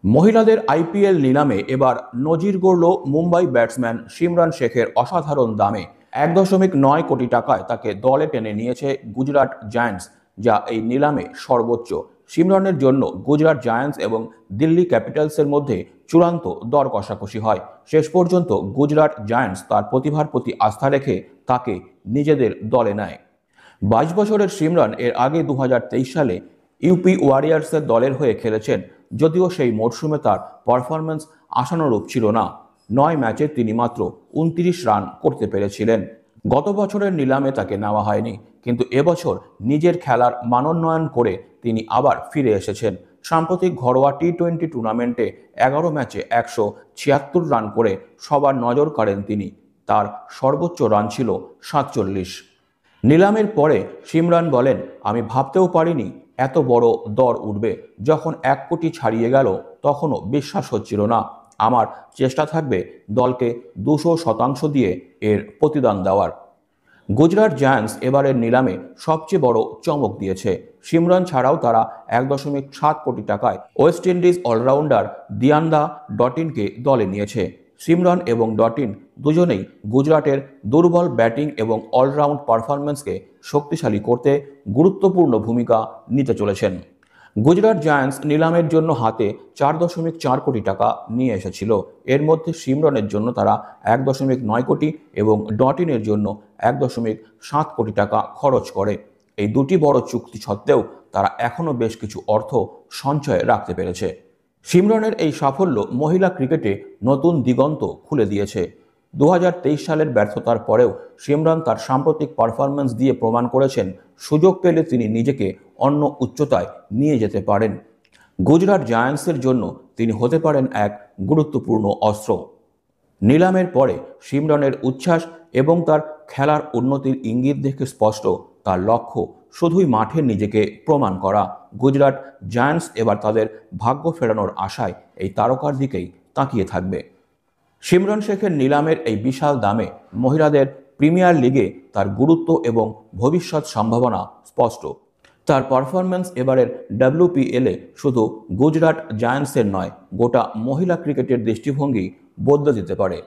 মহিলাদের আইপিএল নিলামে এবার নজির গড়ল মুম্বাই ব্যাটসম্যান সিমরন শেখের অসাধারণ দামে 1.9 কোটি টাকায় তাকে দলে টেনে নিয়েছে গুজরাট জায়ান্টস, যা এই নিলামে সর্বোচ্চ। সিমরনের জন্য গুজরাট জায়ান্টস এবং দিল্লি ক্যাপিটালসের মধ্যে চূড়ান্ত দর কষাকষি হয়। শেষ পর্যন্ত গুজরাট জায়ান্টস তার প্রতিভার প্রতি আস্থা রেখে তাকে নিজেদের দলে নেয়। 22 বছরের সিমরন এর আগে 2023 সালে ইউপি ওয়ারিয়ার্সের দলের হয়ে খেলেছেন, যদিও সেই মরশুমে তার পারফরম্যান্স আশানুরূপ ছিল না। 9 ম্যাচে তিনি মাত্র 29 রান করতে পেরেছিলেন। গত বছরের নিলামে তাকে নেওয়া হয়নি, কিন্তু এবছর নিজের খেলার মানোন্নয়ন করে তিনি আবার ফিরে এসেছেন। সাম্প্রতিক ঘরোয়া টি-20 টুর্নামেন্টে 11 ম্যাচে 176 রান করে সবার নজর কাড়েন তিনি। তার সর্বোচ্চ রান ছিল 47। নিলামের পরে সিমরন বলেন, আমি ভাবতেও পারিনি এত বড় দর উঠবে। যখন 1 কোটি ছাড়িয়ে গেল তখনও বিশ্বাস হচ্ছিল না। আমার চেষ্টা থাকবে দলকে 200% দিয়ে এর প্রতিদান দেওয়ার। গুজরাট জায়ান্টস এবারের নিলামে সবচেয়ে বড় চমক দিয়েছে। সিমরন ছাড়াও তারা 1.7 কোটি টাকায় ওয়েস্ট ইন্ডিজ অলরাউন্ডার দিয়ান্দা ডটিনকে দলে নিয়েছে। সিমরন এবং ডটিন দুজনেই গুজরাটের দুর্বল ব্যাটিং এবং অলরাউন্ড পারফরম্যান্সকে শক্তিশালী করতে গুরুত্বপূর্ণ ভূমিকা নিতে চলেছেন। গুজরাট জায়ান্টস নিলামের জন্য হাতে 4.4 কোটি টাকা নিয়ে এসেছিল। এর মধ্যে সিমরনের জন্য তারা 1.9 কোটি এবং ডটিনের জন্য 1.7 কোটি টাকা খরচ করে। এই দুটি বড় চুক্তি সত্ত্বেও তারা এখনও বেশ কিছু অর্থ সঞ্চয়ে রাখতে পেরেছে। সিমরনের এই সাফল্য মহিলা ক্রিকেটে নতুন দিগন্ত খুলে দিয়েছে। 2023 সালের ব্যর্থতার পরেও সিমরন তার সাম্প্রতিক পারফরম্যান্স দিয়ে প্রমাণ করেছেন, সুযোগ পেলে তিনি নিজেকে অন্য উচ্চতায় নিয়ে যেতে পারেন। গুজরাট জায়ান্টসের জন্য তিনি হতে পারেন এক গুরুত্বপূর্ণ অস্ত্র। নিলামের পরে সিমরনের উচ্ছ্বাস এবং তার খেলার উন্নতির ইঙ্গিত দেখে স্পষ্ট, তার লক্ষ্য শুধুই মাঠে নিজেকে প্রমাণ করা। গুজরাট জায়ান্টস এবার তাদের ভাগ্য ফেরানোর আশায় এই তারকার দিকেই তাকিয়ে থাকবে। সিমরন শেখের নিলামের এই বিশাল দামে মহিলাদের প্রিমিয়ার লিগে তার গুরুত্ব এবং ভবিষ্যৎ সম্ভাবনা স্পষ্ট। তার পারফরম্যান্স এবারের WPL-এ শুধু গুজরাট জায়ান্টসের নয়, গোটা মহিলা ক্রিকেটের দৃষ্টিভঙ্গি বদলে দিতে পারে।